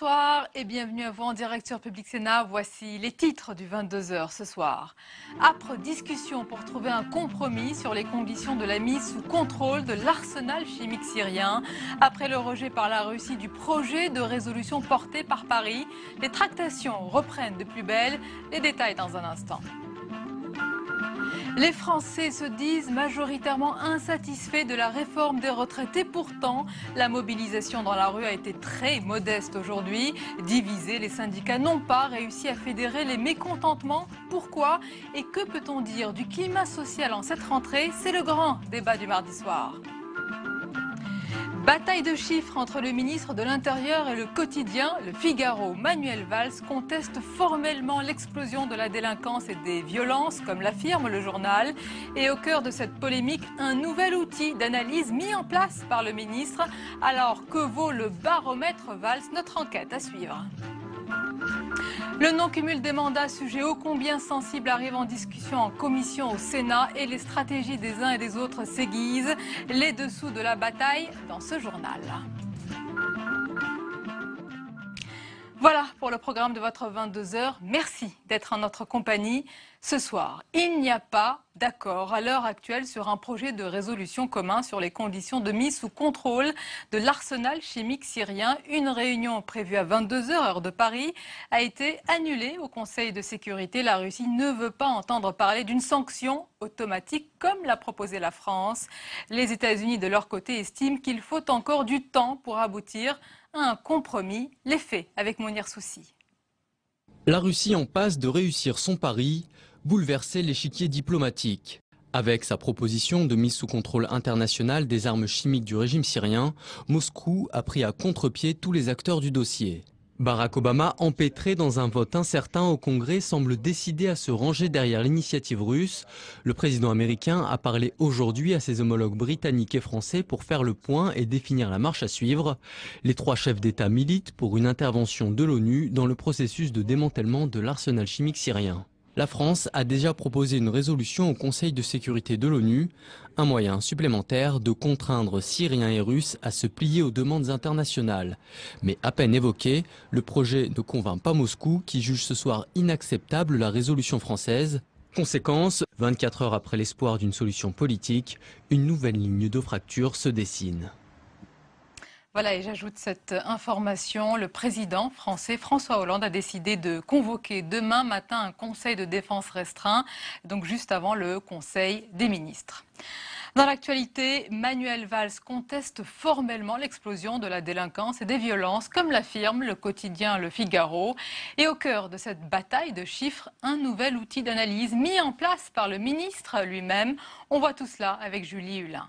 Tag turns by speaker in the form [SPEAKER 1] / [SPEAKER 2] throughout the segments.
[SPEAKER 1] Bonsoir et bienvenue à vous en direct sur Public Sénat. Voici les titres du 22h ce soir. Âpre discussion pour trouver un compromis sur les conditions de la mise sous contrôle de l'arsenal chimique syrien. Après le rejet par la Russie du projet de résolution porté par Paris, les tractations reprennent de plus belle. Les détails dans un instant. Les Français se disent majoritairement insatisfaits de la réforme des retraites et pourtant, la mobilisation dans la rue a été très modeste aujourd'hui. Divisés, les syndicats n'ont pas réussi à fédérer les mécontentements. Pourquoi? Et que peut-on dire du climat social en cette rentrée? C'est le grand débat du mardi soir. Bataille de chiffres entre le ministre de l'Intérieur et le quotidien. Le Figaro, Manuel Valls, conteste formellement l'explosion de la délinquance et des violences, comme l'affirme le journal. Et au cœur de cette polémique, un nouvel outil d'analyse mis en place par le ministre. Alors, que vaut le baromètre Valls? Notre enquête à suivre. Le non-cumul des mandats, sujet ô combien sensible, arrive en discussion en commission au Sénat et les stratégies des uns et des autres s'aiguisent. Les dessous de la bataille dans ce journal. Voilà pour le programme de votre 22h. Merci d'être en notre compagnie. Ce soir, il n'y a pas d'accord à l'heure actuelle sur un projet de résolution commun sur les conditions de mise sous contrôle de l'arsenal chimique syrien. Une réunion prévue à 22h heure de Paris a été annulée au Conseil de sécurité. La Russie ne veut pas entendre parler d'une sanction automatique comme l'a proposé la France. Les États-Unis, de leur côté, estiment qu'il faut encore du temps pour aboutir à un compromis. Les faits avec Mounir Soussi.
[SPEAKER 2] La Russie en passe de réussir son pari, bouleverser l'échiquier diplomatique. Avec sa proposition de mise sous contrôle international des armes chimiques du régime syrien, Moscou a pris à contre-pied tous les acteurs du dossier. Barack Obama, empêtré dans un vote incertain au Congrès, semble décidé à se ranger derrière l'initiative russe. Le président américain a parlé aujourd'hui à ses homologues britanniques et français pour faire le point et définir la marche à suivre. Les trois chefs d'État militent pour une intervention de l'ONU dans le processus de démantèlement de l'arsenal chimique syrien. La France a déjà proposé une résolution au Conseil de sécurité de l'ONU, un moyen supplémentaire de contraindre Syriens et Russes à se plier aux demandes internationales. Mais à peine évoqué, le projet ne convainc pas Moscou qui juge ce soir inacceptable la résolution française. Conséquence, 24 heures après l'espoir d'une solution politique, une nouvelle ligne de fracture se dessine.
[SPEAKER 1] Voilà, et j'ajoute cette information. Le président français François Hollande a décidé de convoquer demain matin un conseil de défense restreint, donc juste avant le conseil des ministres. Dans l'actualité, Manuel Valls conteste formellement l'explosion de la délinquance et des violences, comme l'affirme le quotidien Le Figaro. Et au cœur de cette bataille de chiffres, un nouvel outil d'analyse mis en place par le ministre lui-même. On voit tout cela avec Julie Hulin.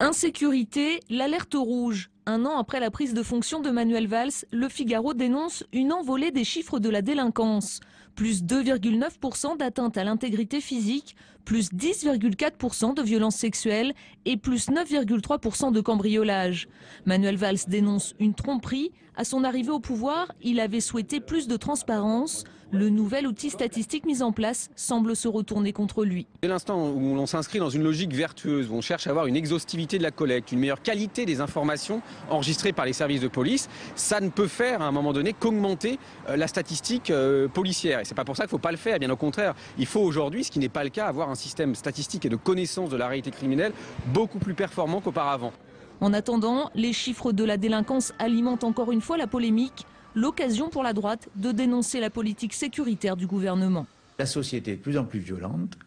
[SPEAKER 3] Insécurité, l'alerte rouge. Un an après la prise de fonction de Manuel Valls, Le Figaro dénonce une envolée des chiffres de la délinquance. Plus 2,9% d'atteintes à l'intégrité physique, plus 10,4% de violences sexuelles et plus 9,3% de cambriolage. Manuel Valls dénonce une tromperie. À son arrivée au pouvoir, il avait souhaité plus de transparence. Le nouvel outil statistique mis en place semble se retourner contre lui.
[SPEAKER 4] Dès l'instant où l'on s'inscrit dans une logique vertueuse, où on cherche à avoir une exhaustivité de la collecte, une meilleure qualité des informations enregistrées par les services de police, ça ne peut faire à un moment donné qu'augmenter la statistique policière. Et c'est pas pour ça qu'il ne faut pas le faire, bien au contraire. Il faut aujourd'hui, ce qui n'est pas le cas, avoir un système statistique et de connaissance de la réalité criminelle beaucoup plus performant qu'auparavant.
[SPEAKER 3] En attendant, les chiffres de la délinquance alimentent encore une fois la polémique. L'occasion pour la droite de dénoncer la politique sécuritaire du gouvernement.
[SPEAKER 5] La société est de plus en plus violente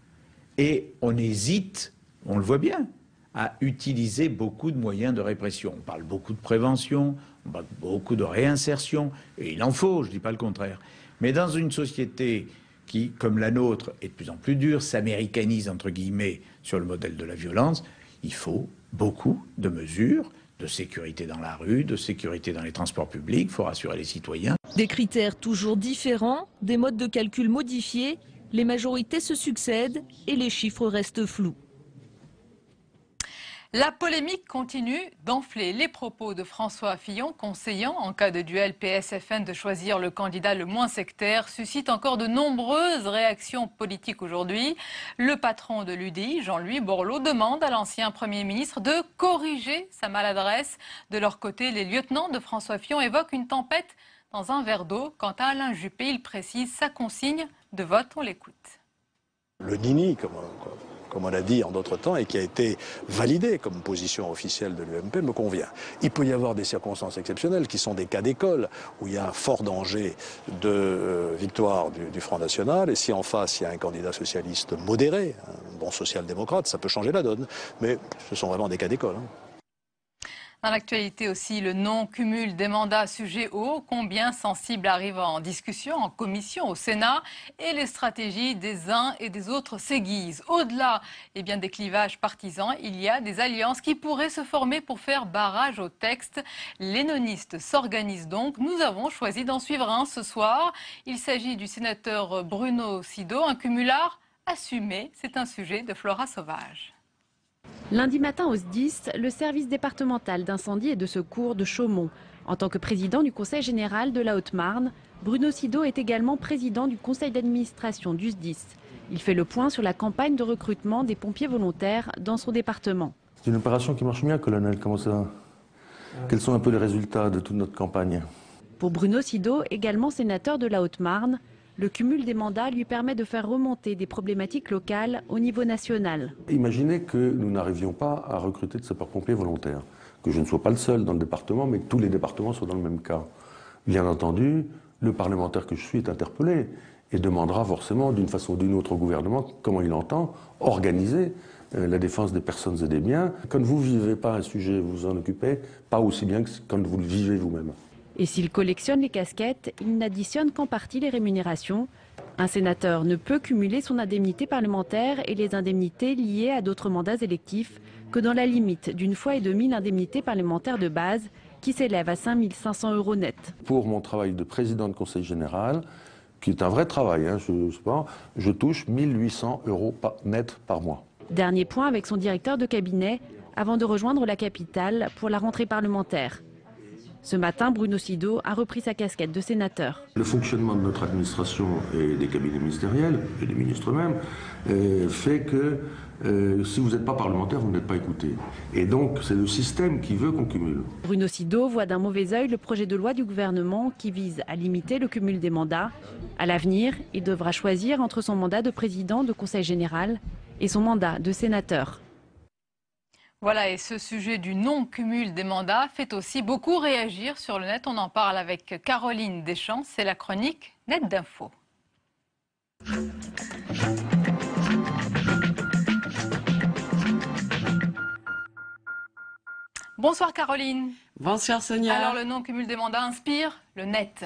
[SPEAKER 5] et on hésite, on le voit bien, à utiliser beaucoup de moyens de répression. On parle beaucoup de prévention, on parle beaucoup de réinsertion, et il en faut, je ne dis pas le contraire. Mais dans une société qui, comme la nôtre, est de plus en plus dure, s'américanise entre guillemets sur le modèle de la violence, il faut beaucoup de mesures de sécurité dans la rue, de sécurité dans les transports publics, il faut rassurer les citoyens.
[SPEAKER 3] Des critères toujours différents, des modes de calcul modifiés, les majorités se succèdent et les chiffres restent flous.
[SPEAKER 1] La polémique continue d'enfler. Les propos de François Fillon, conseillant en cas de duel PS-FN de choisir le candidat le moins sectaire, suscitent encore de nombreuses réactions politiques aujourd'hui. Le patron de l'UDI, Jean-Louis Borloo, demande à l'ancien Premier ministre de corriger sa maladresse. De leur côté, les lieutenants de François Fillon évoquent une tempête dans un verre d'eau. Quant à Alain Juppé, il précise sa consigne de vote. On l'écoute.
[SPEAKER 6] Le nini, comme on a dit en d'autres temps, et qui a été validé comme position officielle de l'UMP, me convient. Il peut y avoir des circonstances exceptionnelles qui sont des cas d'école, où il y a un fort danger de victoire du Front National, et si en face il y a un candidat socialiste modéré, un bon social-démocrate, ça peut changer la donne. Mais ce sont vraiment des cas d'école.
[SPEAKER 1] Dans l'actualité aussi, le non-cumul des mandats, sujet ô combien sensible, arrive en discussion en commission au Sénat et les stratégies des uns et des autres s'aiguisent. Au-delà des clivages partisans, il y a des alliances qui pourraient se former pour faire barrage au texte. Les nonistes s'organisent donc. Nous avons choisi d'en suivre un ce soir. Il s'agit du sénateur Bruno Sido, un cumulard assumé. C'est un sujet de Flora Sauvage.
[SPEAKER 7] Lundi matin au SDIS, le service départemental d'incendie et de secours de Chaumont. En tant que président du conseil général de la Haute-Marne, Bruno Sido est également président du conseil d'administration du SDIS. Il fait le point sur la campagne de recrutement des pompiers volontaires dans son département.
[SPEAKER 8] C'est une opération qui marche bien, colonel. Comment ça ? Quels sont un peu les résultats de toute notre campagne ?
[SPEAKER 7] Pour Bruno Sido, également sénateur de la Haute-Marne, le cumul des mandats lui permet de faire remonter des problématiques locales au niveau national.
[SPEAKER 8] Imaginez que nous n'arrivions pas à recruter de sapeurs-pompiers volontaires, que je ne sois pas le seul dans le département, mais que tous les départements soient dans le même cas. Bien entendu, le parlementaire que je suis est interpellé et demandera forcément d'une façon ou d'une autre au gouvernement comment il entend organiser la défense des personnes et des biens. Quand vous ne vivez pas un sujet, vous vous en occupez pas aussi bien que quand vous le vivez vous-même.
[SPEAKER 7] Et s'il collectionne les casquettes, il n'additionne qu'en partie les rémunérations. Un sénateur ne peut cumuler son indemnité parlementaire et les indemnités liées à d'autres mandats électifs que dans la limite d'une fois et demie l'indemnité parlementaire de base qui s'élève à 5 500 € net.
[SPEAKER 8] Pour mon travail de président de conseil général, qui est un vrai travail, je touche 1 800 € net par mois.
[SPEAKER 7] Dernier point avec son directeur de cabinet avant de rejoindre la capitale pour la rentrée parlementaire. Ce matin, Bruno Sido a repris sa casquette de sénateur.
[SPEAKER 8] Le fonctionnement de notre administration et des cabinets ministériels, et des ministres même, fait que si vous n'êtes pas parlementaire, vous n'êtes pas écouté. Et donc, c'est le système qui veut qu'on cumule.
[SPEAKER 7] Bruno Sido voit d'un mauvais œil le projet de loi du gouvernement qui vise à limiter le cumul des mandats. À l'avenir, il devra choisir entre son mandat de président de conseil général et son mandat de sénateur.
[SPEAKER 1] Voilà, et ce sujet du non-cumul des mandats fait aussi beaucoup réagir sur le net. On en parle avec Caroline Deschamps, c'est la chronique Net d'Info. Bonsoir Caroline.
[SPEAKER 9] Bonsoir Sonia.
[SPEAKER 1] Alors le non-cumul des mandats inspire le net.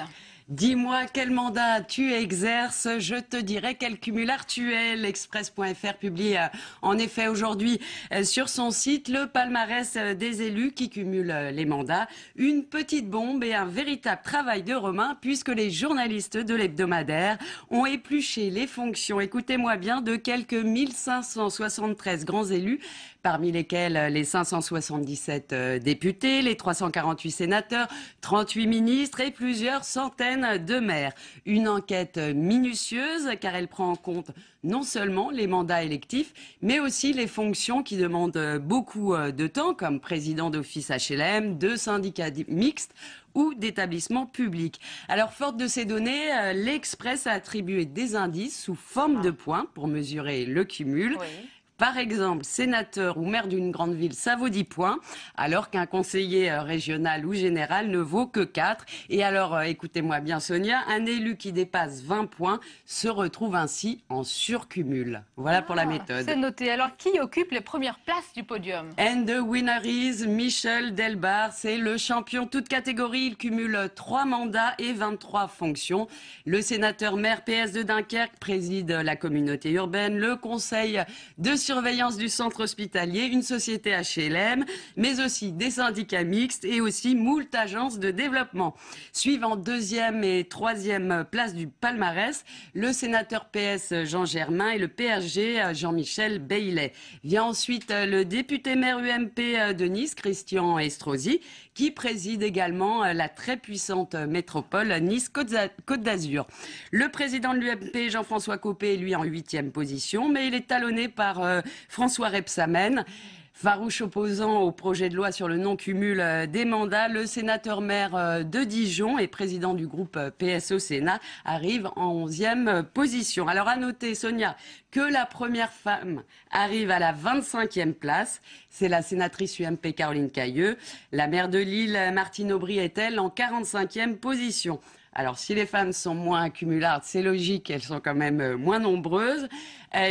[SPEAKER 9] Dis-moi quel mandat tu exerces, je te dirai quel cumulard tu es. L'Express.fr publie en effet aujourd'hui sur son site le palmarès des élus qui cumulent les mandats. Une petite bombe et un véritable travail de Romain puisque les journalistes de l'hebdomadaire ont épluché les fonctions, écoutez-moi bien, de quelques 1573 grands élus, parmi lesquels les 577 députés, les 348 sénateurs, 38 ministres et plusieurs centaines de maires. Une enquête minutieuse car elle prend en compte non seulement les mandats électifs, mais aussi les fonctions qui demandent beaucoup de temps, comme président d'office HLM, de syndicats mixtes ou d'établissements publics. Alors, forte de ces données, l'Express a attribué des indices sous forme de points pour mesurer le cumul. Oui. Par exemple, sénateur ou maire d'une grande ville, ça vaut 10 points, alors qu'un conseiller régional ou général ne vaut que 4. Et alors, écoutez-moi bien Sonia, un élu qui dépasse 20 points se retrouve ainsi en surcumul. Voilà pour la méthode.
[SPEAKER 1] C'est noté. Alors, qui occupe les premières places du podium?
[SPEAKER 9] And the winner is Michel Delbar. C'est le champion toute catégorie. Il cumule 3 mandats et 23 fonctions. Le sénateur maire PS de Dunkerque préside la communauté urbaine, le conseil de surveillance du centre hospitalier, une société HLM, mais aussi des syndicats mixtes et aussi moult agences de développement. Suivent en deuxième et troisième place du palmarès le sénateur PS Jean Germain et le PRG Jean-Michel Baillet. Vient ensuite le député maire UMP de Nice, Christian Estrosi, qui préside également la très puissante métropole Nice-Côte d'Azur. Le président de l'UMP, Jean-François Copé, est lui en 8e position, mais il est talonné par François Rebsamen. Farouche opposant au projet de loi sur le non-cumul des mandats, le sénateur maire de Dijon et président du groupe PS au Sénat arrive en 11e position. Alors à noter, Sonia, que la première femme arrive à la 25e place. C'est la sénatrice UMP Caroline Cayeux. La maire de Lille, Martine Aubry, est elle en 45e position. Alors, si les femmes sont moins cumulardes, c'est logique, elles sont quand même moins nombreuses.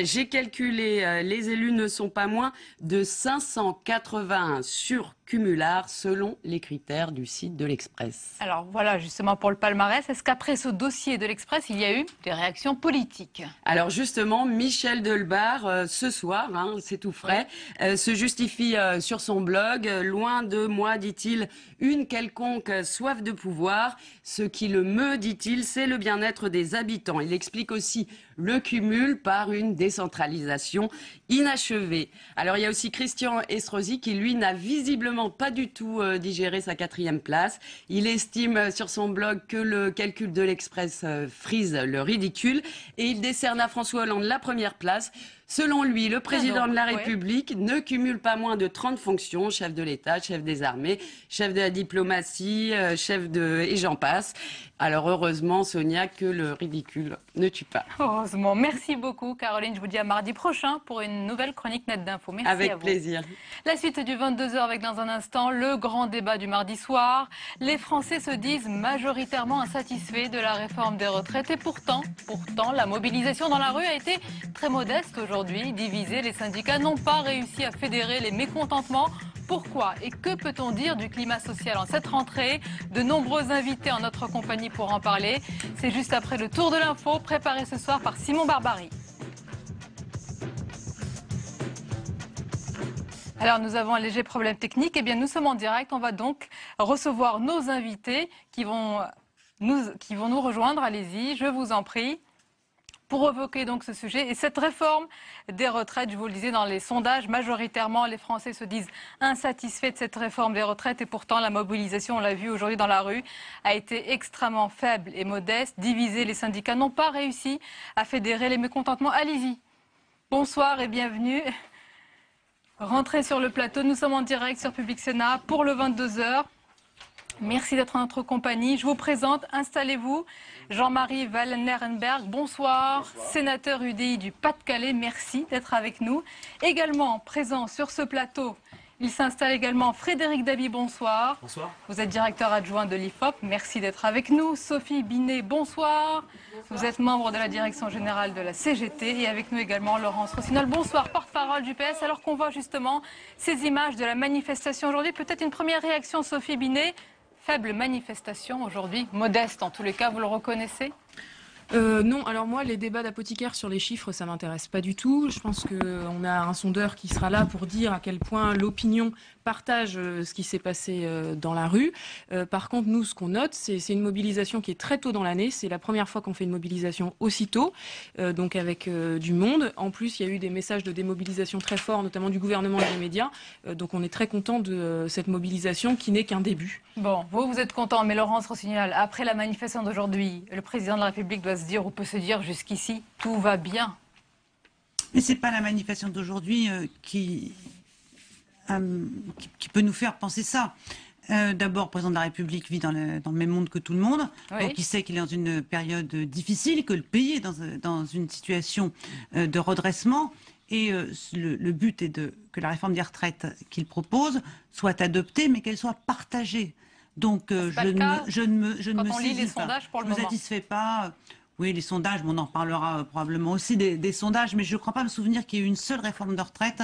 [SPEAKER 9] J'ai calculé, les élus ne sont pas moins de 581 surcumulards selon les critères du site de l'Express.
[SPEAKER 1] Alors voilà, justement pour le palmarès, est-ce qu'après ce dossier de l'Express, il y a eu des réactions politiques?
[SPEAKER 9] Alors justement, Michel Delbar, ce soir, c'est tout frais, se justifie sur son blog. Loin de moi, dit-il, une quelconque soif de pouvoir. Ce qui le meut, dit-il, c'est le bien-être des habitants. Il explique aussi le cumul par une décentralisation inachevée. Alors il y a aussi Christian Estrosi qui lui n'a visiblement pas du tout digéré sa 4e place. Il estime sur son blog que le calcul de l'Express frise le ridicule et il décerne à François Hollande la 1re place. Selon lui, le président de la République ne cumule pas moins de 30 fonctions, chef de l'État, chef des armées, chef de la diplomatie, et j'en passe. Alors heureusement, Sonia, que le ridicule ne tue pas.
[SPEAKER 1] Heureusement. Merci beaucoup, Caroline. Je vous dis à mardi prochain pour une nouvelle chronique Net d'Info. Merci
[SPEAKER 9] avec
[SPEAKER 1] à vous.
[SPEAKER 9] Plaisir.
[SPEAKER 1] La suite du 22h avec dans un instant le grand débat du mardi soir. Les Français se disent majoritairement insatisfaits de la réforme des retraites et pourtant, la mobilisation dans la rue a été très modeste aujourd'hui. Divisés, les syndicats n'ont pas réussi à fédérer les mécontentements. Pourquoi et que peut-on dire du climat social en cette rentrée? De nombreux invités en notre compagnie pour en parler. C'est juste après le tour de l'info préparé ce soir par Simon Barbary. Alors nous avons un léger problème technique. Eh bien nous sommes en direct. On va donc recevoir nos invités qui vont nous rejoindre. Allez-y, je vous en prie. Pour évoquer donc ce sujet et cette réforme des retraites, je vous le disais dans les sondages, majoritairement les Français se disent insatisfaits de cette réforme des retraites et pourtant la mobilisation, on l'a vu aujourd'hui dans la rue, a été extrêmement faible et modeste. Divisés, les syndicats n'ont pas réussi à fédérer les mécontentements. Allez-y. Bonsoir et bienvenue. Rentrez sur le plateau, nous sommes en direct sur Public Sénat pour le 22h. Merci d'être en notre compagnie. Je vous présente, installez-vous, Jean-Marie Wallenberg, bonsoir, sénateur UDI du Pas-de-Calais, merci d'être avec nous. Également présent sur ce plateau, il s'installe également Frédéric Dabi, bonsoir.
[SPEAKER 10] Bonsoir.
[SPEAKER 1] Vous êtes directeur adjoint de l'IFOP, merci d'être avec nous. Sophie Binet, bonsoir. Vous êtes membre de la direction générale de la CGT et avec nous également Laurence Rossignol, bonsoir, porte-parole du PS. Alors qu'on voit justement ces images de la manifestation aujourd'hui, peut-être une première réaction, Sophie Binet. Faible manifestation aujourd'hui, modeste en tous les cas, vous le reconnaissez?
[SPEAKER 10] Non, alors moi, les débats d'apothicaire sur les chiffres, ça m'intéresse pas du tout. Je pense qu'on a un sondeur qui sera là pour dire à quel point l'opinion partage ce qui s'est passé dans la rue. Par contre, nous, ce qu'on note, c'est une mobilisation qui est très tôt dans l'année. C'est la première fois qu'on fait une mobilisation aussitôt, donc avec du monde. En plus, il y a eu des messages de démobilisation très forts, notamment du gouvernement et des médias. Donc on est très content de cette mobilisation qui n'est qu'un début.
[SPEAKER 1] Bon, vous êtes content, mais Laurence Rossignol, après la manifestation d'aujourd'hui, le président de la République doit se dire, ou peut se dire jusqu'ici, tout va bien.
[SPEAKER 11] Mais c'est pas la manifestation d'aujourd'hui qui peut nous faire penser ça. D'abord, le président de la République vit dans le même monde que tout le monde, oui. Donc il sait qu'il est dans une période difficile, que le pays est dans une situation de redressement. Et le but est que la réforme des retraites qu'il propose soit adoptée, mais qu'elle soit partagée. Donc je ne me satisfais pas. Oui, les sondages, on en reparlera probablement aussi des sondages, mais je ne crois pas me souvenir qu'il y ait eu une seule réforme de retraite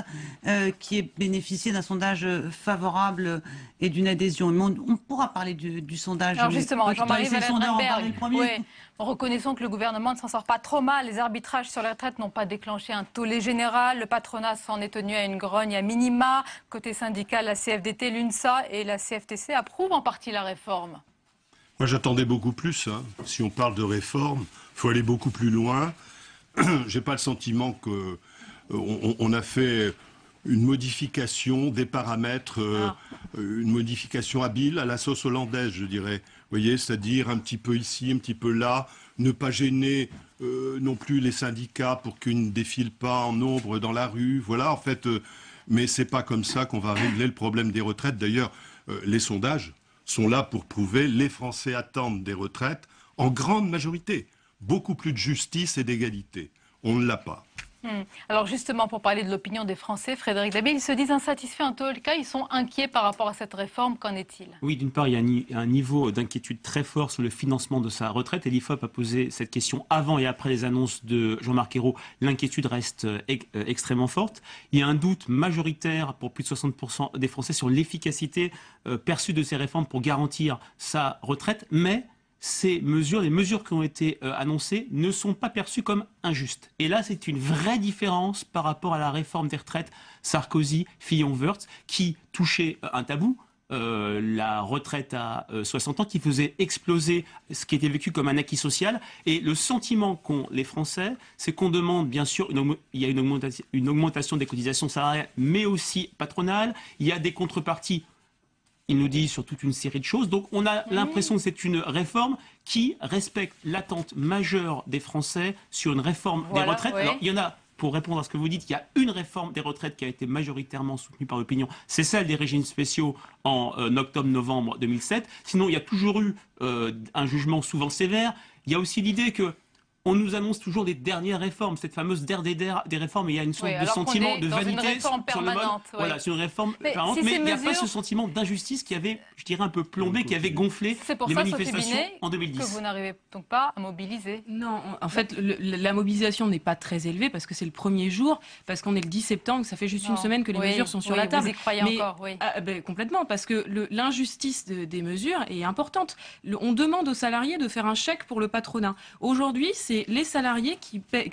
[SPEAKER 11] qui ait bénéficié d'un sondage favorable et d'une adhésion. Mais on pourra parler du sondage.
[SPEAKER 1] Alors justement, Jean-Marie
[SPEAKER 11] Vandenberg,
[SPEAKER 1] reconnaissons que le gouvernement ne s'en sort pas trop mal. Les arbitrages sur les retraites n'ont pas déclenché un tollé général. Le patronat s'en est tenu à une grogne à minima. Côté syndical, la CFDT, l'UNSA et la CFTC approuvent en partie la réforme.
[SPEAKER 12] Moi, j'attendais beaucoup plus. Si on parle de réforme, il faut aller beaucoup plus loin. J'ai pas le sentiment qu'on a fait une modification des paramètres, une modification habile à la sauce hollandaise, je dirais. Vous voyez, c'est-à-dire un petit peu ici, un petit peu là, ne pas gêner non plus les syndicats pour qu'ils ne défilent pas en nombre dans la rue. Voilà, en fait, mais c'est pas comme ça qu'on va régler le problème des retraites. D'ailleurs, les sondages sont là pour prouver les Français attendent des retraites en grande majorité. Beaucoup plus de justice et d'égalité. On ne l'a pas.
[SPEAKER 1] Alors justement, pour parler de l'opinion des Français, Frédéric Dabié, ils se disent insatisfaits en tout cas, ils sont inquiets par rapport à cette réforme. Qu'en est-il?
[SPEAKER 13] Oui, d'une part, il y a un niveau d'inquiétude très fort sur le financement de sa retraite. Et l'IFOP a posé cette question avant et après les annonces de Jean-Marc Ayrault. L'inquiétude reste extrêmement forte. Il y a un doute majoritaire pour plus de 60% des Français sur l'efficacité perçue de ces réformes pour garantir sa retraite. Mais ces mesures, les mesures qui ont été annoncées, ne sont pas perçues comme injustes. Et là, c'est une vraie différence par rapport à la réforme des retraites Sarkozy-Fillon-Wörth, qui touchait un tabou, la retraite à 60 ans, qui faisait exploser ce qui était vécu comme un acquis social. Et le sentiment qu'ont les Français, c'est qu'on demande, bien sûr, il y a une augmentation des cotisations salariales, mais aussi patronales. Il y a des contreparties. Il nous dit sur toute une série de choses. Donc on a l'impression que c'est une réforme qui respecte l'attente majeure des Français sur une réforme des retraites. Alors il y en a, pour répondre à ce que vous dites, il y a une réforme des retraites qui a été majoritairement soutenue par l'opinion. C'est celle des régimes spéciaux en octobre-novembre 2007. Sinon, il y a toujours eu un jugement souvent sévère. Il y a aussi l'idée que on nous annonce toujours des dernières réformes, cette fameuse dernière des réformes, et il y a une sorte de sentiment de vanité sur le mode. Voilà, c'est une réforme permanente, mais il n'y a pas ce sentiment d'injustice qui avait, je dirais, un peu plombé, qui avait gonflé les manifestations en 2010.
[SPEAKER 1] Que vous n'arrivez donc pas à mobiliser.
[SPEAKER 10] Non, en fait, la mobilisation n'est pas très élevée parce que c'est le premier jour, parce qu'on est le 10 septembre, ça fait juste une semaine que les mesures sont sur la table.
[SPEAKER 1] Vous y croyez encore, oui.
[SPEAKER 10] Complètement, parce que l'injustice des mesures est importante. On demande aux salariés de faire un chèque pour le patronat. Aujourd'hui, c'est les salariés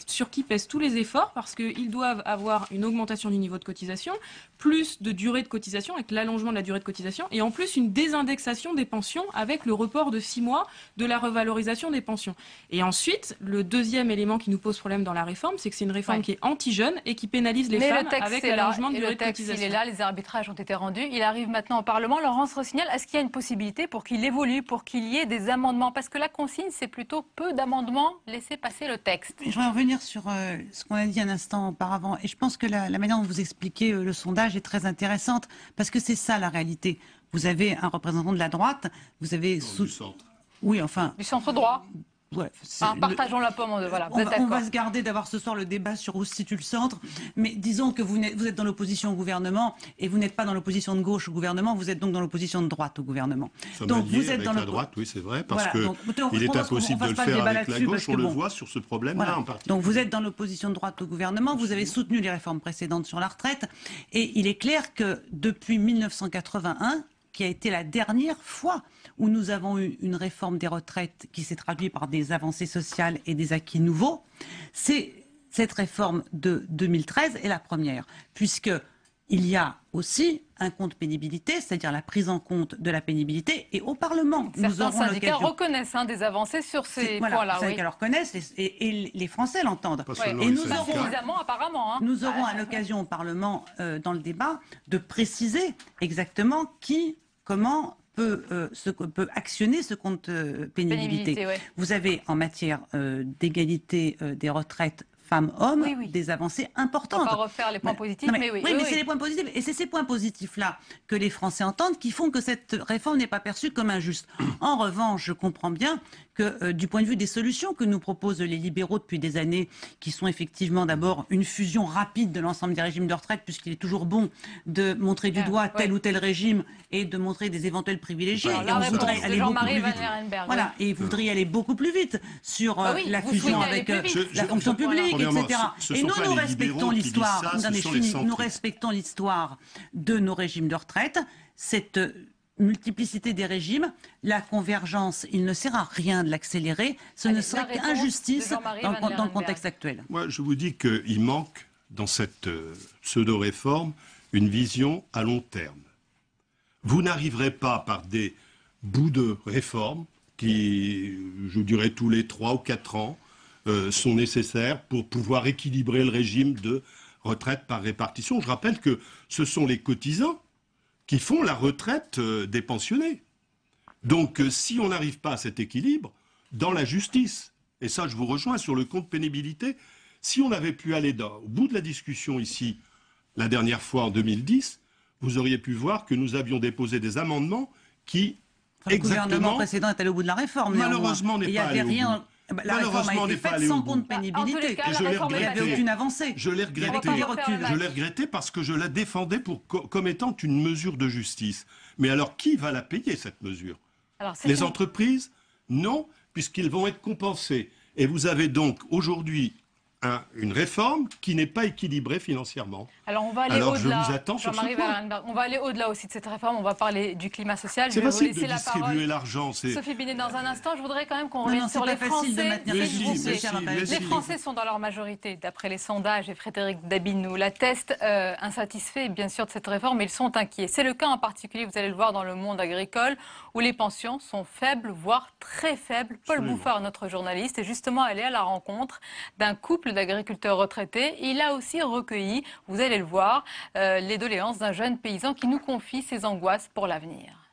[SPEAKER 10] sur qui pèsent tous les efforts parce qu'ils doivent avoir une augmentation du niveau de cotisation, plus de durée de cotisation avec l'allongement de la durée de cotisation et en plus une désindexation des pensions avec le report de 6 mois de la revalorisation des pensions. Et ensuite, le deuxième élément qui nous pose problème dans la réforme, c'est que c'est une réforme qui est anti-jeune et qui pénalise les femmes avec l'allongement de durée de cotisation.
[SPEAKER 1] Il est là, les arbitrages ont été rendus, il arrive maintenant au Parlement. Laurence Rossignol, est-ce qu'il y a une possibilité pour qu'il évolue, pour qu'il y ait des amendements? Parce que la consigne, c'est plutôt peu d'amendements, laissez passer le texte.
[SPEAKER 11] Je voudrais revenir sur ce qu'on a dit un instant auparavant. Et je pense que la manière dont vous expliquez le sondage est très intéressante, parce que c'est ça la réalité. Vous avez un représentant de la droite, vous avez...
[SPEAKER 12] Du centre.
[SPEAKER 11] Oui, enfin...
[SPEAKER 1] Du centre droit.
[SPEAKER 11] Ouais,
[SPEAKER 1] partageons la pomme en deux. Voilà,
[SPEAKER 11] on va se garder d'avoir ce soir le débat sur où se situe le centre, mais disons que vous êtes dans l'opposition au gouvernement et vous n'êtes pas dans l'opposition de gauche au gouvernement, vous êtes donc dans l'opposition de droite au gouvernement.
[SPEAKER 12] Ça donc vous êtes dans la droite, oui c'est vrai, parce que il est impossible de le faire avec la gauche, on le voit sur ce problème-là en particulier.
[SPEAKER 11] Donc vous êtes dans l'opposition de droite au gouvernement, vous avez soutenu les réformes précédentes sur la retraite, et il est clair que depuis 1981, qui a été la dernière fois où nous avons eu une réforme des retraites qui s'est traduite par des avancées sociales et des acquis nouveaux, c'est cette réforme de 2013 est la première, puisque il y a aussi un compte pénibilité, c'est-à-dire la prise en compte de la pénibilité, et au Parlement, nous aurons l'occasion...
[SPEAKER 1] Certains syndicats reconnaissent des avancées sur ces points-là.
[SPEAKER 11] Les syndicats le reconnaissent et les Français l'entendent.
[SPEAKER 1] Et nous aurons suffisamment, apparemment.
[SPEAKER 11] Nous aurons à l'occasion au Parlement, dans le débat, de préciser exactement comment peut actionner ce compte pénibilité. Vous avez en matière d'égalité des retraites femmes-hommes, des avancées importantes.
[SPEAKER 1] On va pas refaire les points positifs, mais oui.
[SPEAKER 11] Oui, mais c'est les points positifs. Et c'est ces points positifs-là que les Français entendent qui font que cette réforme n'est pas perçue comme injuste. En revanche, je comprends bien que du point de vue des solutions que nous proposent les libéraux depuis des années, qui sont effectivement d'abord une fusion rapide de l'ensemble des régimes de retraite, puisqu'il est toujours bon de montrer du doigt tel ou tel régime et de montrer des éventuels privilégiés.
[SPEAKER 1] Alors,
[SPEAKER 11] et on voudrait aller beaucoup plus vite. Voilà, et vous voudriez aller beaucoup plus vite sur la fusion avec la fonction publique, etc. Et nous respectons l'histoire. Nous respectons l'histoire de nos régimes de retraite. Cette multiplicité des régimes, la convergence, il ne sert à rien de l'accélérer, ce ne serait qu'injustice dans le contexte actuel.
[SPEAKER 12] Moi, je vous dis qu'il manque, dans cette pseudo-réforme, une vision à long terme. Vous n'arriverez pas par des bouts de réforme qui, je dirais, tous les 3 ou 4 ans, sont nécessaires pour pouvoir équilibrer le régime de retraite par répartition. Je rappelle que ce sont les cotisants qui font la retraite des pensionnés. Donc, si on n'arrive pas à cet équilibre, dans la justice, et ça je vous rejoins sur le compte pénibilité, si on avait pu aller au bout de la discussion ici, la dernière fois en 2010, vous auriez pu voir que nous avions déposé des amendements qui,
[SPEAKER 11] le gouvernement précédent est allé au bout de la réforme.
[SPEAKER 12] Malheureusement, n'est pas allé au bout.
[SPEAKER 11] La réforme a été faite sans compte pénibilité. Il n'y avait aucune avancée.
[SPEAKER 12] Je l'ai regretté. Je l'ai regretté parce que je la défendais comme étant une mesure de justice. Mais alors, qui va la payer, cette mesure? Les entreprises? Non, puisqu'ils vont être compensés. Et vous avez donc aujourd'hui une réforme qui n'est pas équilibrée financièrement.
[SPEAKER 1] Alors on va aller au-delà.
[SPEAKER 12] Je vous attends sur ce point.
[SPEAKER 1] On va aller au-delà aussi de cette réforme. On va parler du climat social.
[SPEAKER 12] C'est facile de distribuer l'argent.
[SPEAKER 1] Sophie Binet, dans un instant, je voudrais quand même qu'on revienne sur les Français. Les Français sont dans leur majorité, d'après les sondages, et Frédéric Dabi nous l'atteste, insatisfaits bien sûr de cette réforme, mais ils sont inquiets. C'est le cas en particulier, vous allez le voir, dans le monde agricole, où les pensions sont faibles, voire très faibles. Paul Bouffard, notre journaliste, est justement allé à la rencontre d'un couple d'agriculteurs retraités. Il a aussi recueilli, vous allez le voir, les doléances d'un jeune paysan qui nous confie ses angoisses pour l'avenir.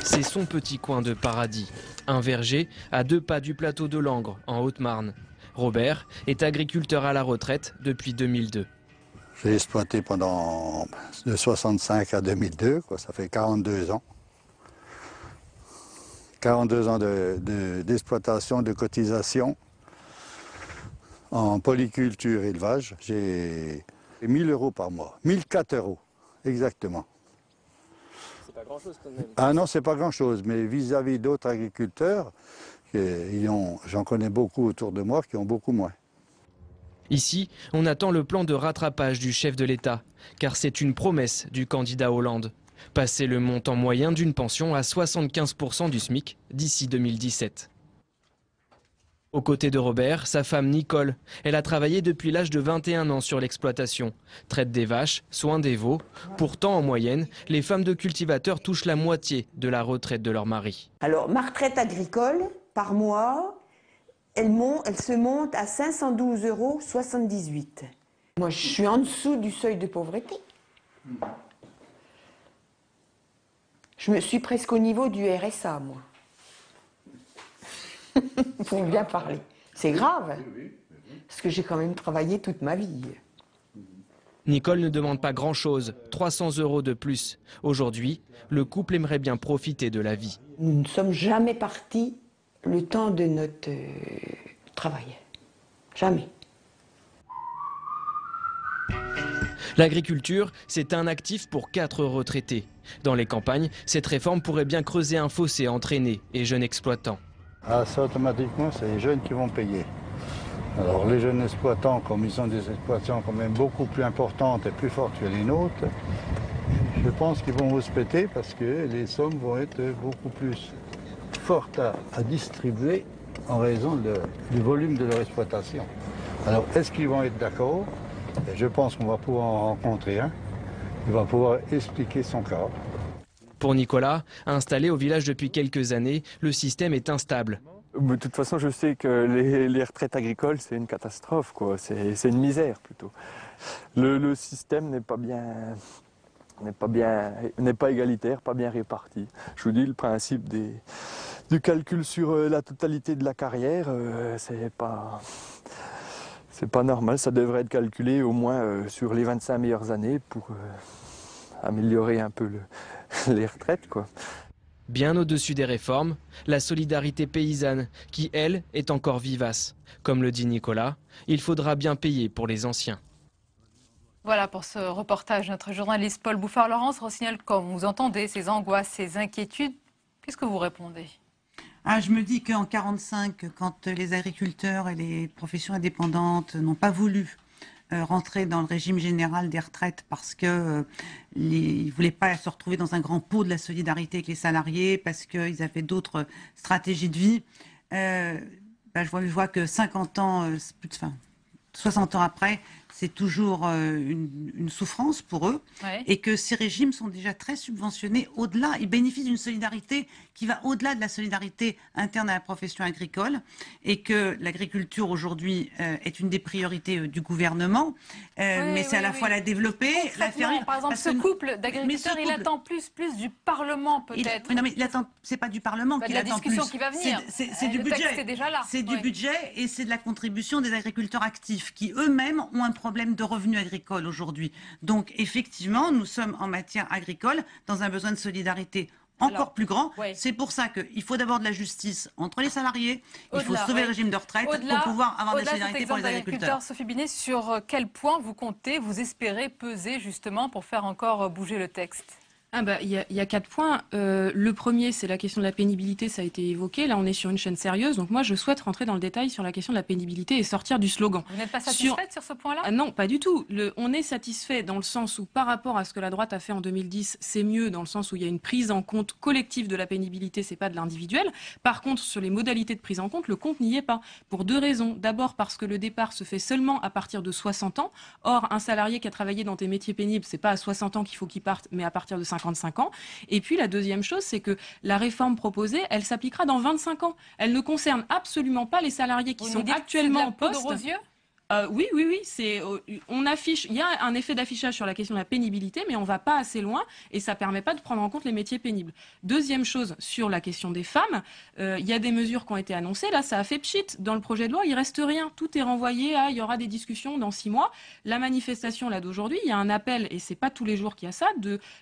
[SPEAKER 14] C'est son petit coin de paradis, un verger à 2 pas du plateau de Langres, en Haute-Marne. Robert est agriculteur à la retraite depuis 2002.
[SPEAKER 15] J'ai exploité pendant de 65 à 2002, ça fait 42 ans. 42 ans d'exploitation, de cotisation en polyculture élevage. J'ai 1 000 € par mois, 1 004 €, exactement.
[SPEAKER 16] C'est pas grand-chose quand même.
[SPEAKER 15] Ah non, c'est pas grand-chose, mais vis-à-vis d'autres agriculteurs, j'en connais beaucoup autour de moi qui ont beaucoup moins.
[SPEAKER 14] Ici, on attend le plan de rattrapage du chef de l'État, car c'est une promesse du candidat Hollande. Passer le montant moyen d'une pension à 75% du SMIC d'ici 2017. Aux côtés de Robert, sa femme Nicole. Elle a travaillé depuis l'âge de 21 ans sur l'exploitation. Traite des vaches, soin des veaux. Pourtant, en moyenne, les femmes de cultivateurs touchent la moitié de la retraite de leur mari.
[SPEAKER 17] Alors, ma retraite agricole, par mois, elle se monte à 512,78 €. Moi, je suis en dessous du seuil de pauvreté. Je me suis presque au niveau du RSA, moi. Pour bien parler. C'est grave, parce que j'ai quand même travaillé toute ma vie.
[SPEAKER 14] Nicole ne demande pas grand-chose, 300 € de plus. Aujourd'hui, le couple aimerait bien profiter de la vie.
[SPEAKER 17] Nous ne sommes jamais partis le temps de notre travail. Jamais.
[SPEAKER 14] L'agriculture, c'est un actif pour 4 retraités. Dans les campagnes, cette réforme pourrait bien creuser un fossé entre aînés et jeunes exploitants.
[SPEAKER 15] Ah, ça, automatiquement, c'est les jeunes qui vont payer. Alors, les jeunes exploitants, comme ils ont des exploitations quand même beaucoup plus importantes et plus fortes que les nôtres, je pense qu'ils vont vous se péter parce que les sommes vont être beaucoup plus fortes à distribuer en raison du volume de leur exploitation. Alors, est-ce qu'ils vont être d'accord? Je pense qu'on va pouvoir en rencontrer un. Il va pouvoir expliquer son cas.
[SPEAKER 14] Pour Nicolas, installé au village depuis quelques années, le système est instable.
[SPEAKER 16] De toute façon, je sais que les retraites agricoles, c'est une catastrophe, quoi. C'est une misère plutôt. Le système n'est pas égalitaire, pas bien réparti. Je vous dis, le principe du calcul sur la totalité de la carrière, c'est pas normal. Ça devrait être calculé au moins sur les 25 meilleures années pour améliorer un peu les retraites, quoi.
[SPEAKER 14] Bien au-dessus des réformes, la solidarité paysanne, qui, elle, est encore vivace. Comme le dit Nicolas, il faudra bien payer pour les anciens.
[SPEAKER 1] Voilà pour ce reportage. Notre journaliste Paul Bouffard-Laurence, Rossignol, comme vous entendez ces angoisses, ces inquiétudes, qu'est-ce que vous répondez?
[SPEAKER 11] Je me dis qu'en 1945, quand les agriculteurs et les professions indépendantes n'ont pas voulu rentrer dans le régime général des retraites parce qu'ils ne voulaient pas se retrouver dans un grand pot de la solidarité avec les salariés, parce qu'ils avaient d'autres stratégies de vie, je vois que 50 ans, 60 ans après, c'est toujours une souffrance pour eux, et que ces régimes sont déjà très subventionnés au-delà. Ils bénéficient d'une solidarité qui va au-delà de la solidarité interne à la profession agricole, et que l'agriculture aujourd'hui est une des priorités du gouvernement, mais c'est à la fois la développer, la faire.
[SPEAKER 1] Par exemple, ce couple d'agriculteurs, il attend plus du Parlement peut-être.
[SPEAKER 11] Non, mais il attend, c'est pas du Parlement qu'il attend plus.
[SPEAKER 1] La discussion qui va venir.
[SPEAKER 11] C'est du budget.
[SPEAKER 1] C'est déjà là.
[SPEAKER 11] C'est du budget et c'est de la contribution des agriculteurs actifs qui eux-mêmes ont un problème de revenus agricoles aujourd'hui. Donc effectivement, nous sommes en matière agricole dans un besoin de solidarité encore plus grand. C'est pour ça qu'il faut d'abord de la justice entre les salariés, il faut sauver le régime de retraite pour pouvoir avoir de la solidarité pour les agriculteurs.
[SPEAKER 1] Sophie Binet, sur quel point vous comptez, vous espérez peser justement pour faire encore bouger le texte?
[SPEAKER 10] Il y a 4 points. Le premier, c'est la question de la pénibilité, ça a été évoqué. Là, on est sur une chaîne sérieuse. Donc moi, je souhaite rentrer dans le détail sur la question de la pénibilité et sortir du slogan.
[SPEAKER 1] Vous n'êtes pas satisfaite sur ce point-là?
[SPEAKER 10] Non, pas du tout. On est satisfait dans le sens où, par rapport à ce que la droite a fait en 2010, c'est mieux dans le sens où il y a une prise en compte collective de la pénibilité, c'est pas de l'individuel. Par contre, sur les modalités de prise en compte, le compte n'y est pas. Pour 2 raisons. D'abord, parce que le départ se fait seulement à partir de 60 ans. Or, un salarié qui a travaillé dans des métiers pénibles, c'est pas à 60 ans qu'il faut qu'il parte, mais à partir de 55 ans. Et puis la deuxième chose, c'est que la réforme proposée, elle s'appliquera dans 25 ans. Elle ne concerne absolument pas les salariés qui sont actuellement en poste. Oui. On affiche. Il y a un effet d'affichage sur la question de la pénibilité, mais on ne va pas assez loin et ça ne permet pas de prendre en compte les métiers pénibles. Deuxième chose, sur la question des femmes, il y a des mesures qui ont été annoncées. Là, ça a fait pchit. Dans le projet de loi, il ne reste rien. Tout est renvoyé à. Il y aura des discussions dans 6 mois. La manifestation là d'aujourd'hui, il y a un appel, et c'est pas tous les jours qu'il y a ça,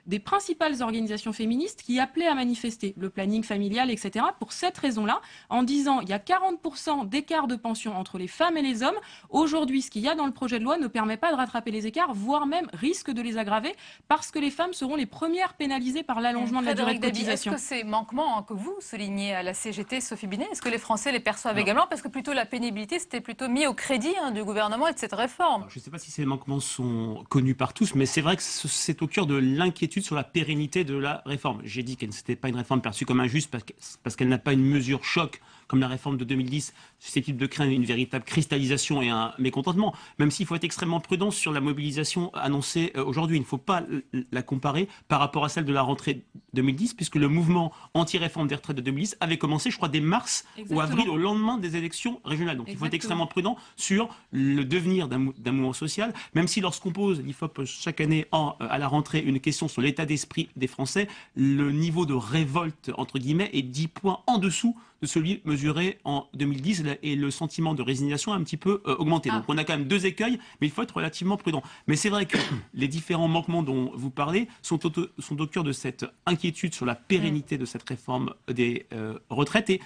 [SPEAKER 10] des principales organisations féministes qui appelaient à manifester le planning familial, etc. Pour cette raison-là, en disant il y a 40% d'écart de pension entre les femmes et les hommes. Aujourd'hui, ce qu'il y a dans le projet de loi ne permet pas de rattraper les écarts, voire même risque de les aggraver, parce que les femmes seront les premières pénalisées par l'allongement de la durée de cotisation.
[SPEAKER 1] Est-ce que ces manquements que vous soulignez à la CGT, Sophie Binet, est-ce que les Français les perçoivent également? Parce que plutôt la pénibilité, c'était plutôt mis au crédit du gouvernement et de cette réforme.
[SPEAKER 13] Alors, je ne sais pas si ces manquements sont connus par tous, mais c'est vrai que c'est au cœur de l'inquiétude sur la pérennité de la réforme. J'ai dit qu'elle n'était pas une réforme perçue comme injuste parce qu'elle n'a pas une mesure choc comme la réforme de 2010, susceptible de créer une véritable cristallisation et un mécontentement, même s'il faut être extrêmement prudent sur la mobilisation annoncée aujourd'hui. Il ne faut pas la comparer par rapport à celle de la rentrée 2010, puisque le mouvement anti-réforme des retraites de 2010 avait commencé, je crois, dès mars ou avril, au lendemain des élections régionales. Donc il faut être extrêmement prudent sur le devenir d'un mouvement social, même si lorsqu'on pose, l'IFOP, chaque année à la rentrée, une question sur l'état d'esprit des Français, le niveau de révolte, entre guillemets, est 10 points en dessous de celui mesuré en 2010 et le sentiment de résignation a un petit peu augmenté. Donc on a quand même 2 écueils, mais il faut être relativement prudent. Mais c'est vrai que les différents manquements dont vous parlez sont au cœur de cette inquiétude sur la pérennité de cette réforme des retraites et